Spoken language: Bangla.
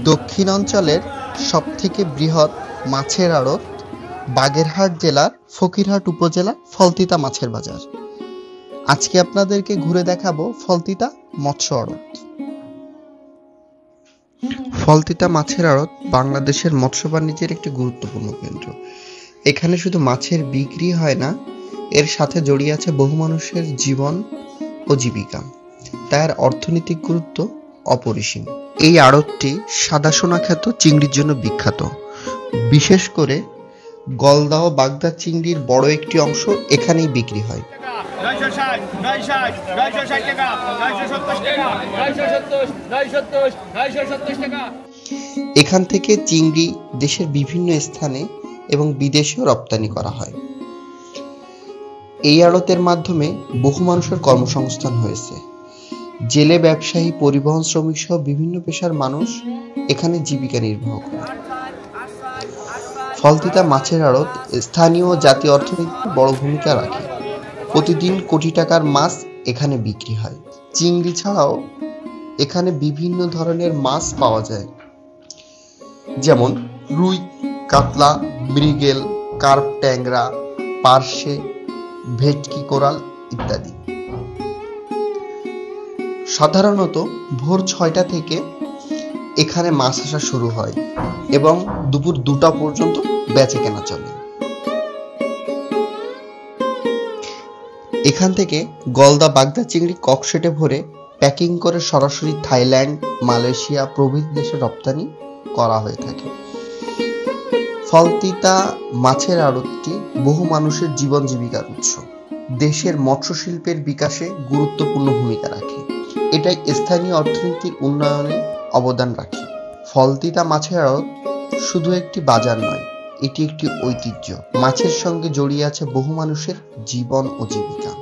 দক্ষিণাঞ্চলের সবথেকে বৃহৎ মাছের আড়ত বাগেরহাট জেলার ফকিরহাট উপজেলার ফলতিতা মাছের বাজার। আজকে আপনাদেরকে ঘুরে দেখাবো ফলতিতা মৎস্য আড়ত। ফলতিতা মাছের আড়ত বাংলাদেশের মৎস্য বাণিজ্যের একটি গুরুত্বপূর্ণ কেন্দ্র। এখানে শুধু মাছের বিক্রি হয় না, এর সাথে জড়িয়ে আছে বহু মানুষের জীবন ও জীবিকা। তাই এর অর্থনৈতিক গুরুত্ব অপরিসীম। এই আড়তটি সাদা সোনা খ্যাত চিংড়ির জন্য বিখ্যাত। বিশেষ করে গলদা ও বাগদা চিংড়ির বড় একটি অংশ এখানেই বিক্রি হয়। এখান থেকে চিংড়ি দেশের বিভিন্ন স্থানে এবং বিদেশেও রপ্তানি করা হয়। এই আড়তের মাধ্যমে বহু মানুষের কর্মসংস্থান হয়েছে। জেলে ব্যবসায়ী, পরিবহন শ্রমিক সহ বিভিন্ন পেশার মানুষ এখানে জীবিকা নির্বাহ করে। ফলতিতা মাছের আড়ত স্থানীয় ও জাতীয় অর্থনীতিতে বড় ভূমিকা রাখে। প্রতিদিন কোটি টাকার মাছ এখানে বিক্রি হয়। চিংড়ি ছাড়াও এখানে বিভিন্ন ধরনের মাছ পাওয়া যায়, যেমন রুই, কাতলা, মৃগেল, কার্প, ট্যাংরা, পার্শে, ভেটকি, কোরাল ইত্যাদি। সাধারণত ভোর ৬টা থেকে এখানে মাছ আসা শুরু হয় এবং দুপুর ২টা পর্যন্ত বেচাকেনা চলে। এখান থেকে গলদা, বাগদা চিংড়ি ককশেটে ভরে প্যাকিং করে সরাসরি থাইল্যান্ড, মালয়েশিয়া প্রভৃতি দেশে রপ্তানি করা হয়ে থাকে। ফলতিতা মাছের আড়তটি বহু মানুষের জীবন জীবিকার উৎস। দেশের মৎস্য শিল্পের বিকাশে গুরুত্বপূর্ণ ভূমিকা রাখে। এটাই স্থানীয় অর্থনীতির উন্নয়নে অবদান রাখে। ফলতিতা মাছের আড়ত শুধু একটি বাজার নয়, এটি একটি ঐতিহ্য। মাছের সঙ্গে জড়িয়ে আছে বহু মানুষের জীবন ও জীবিকা।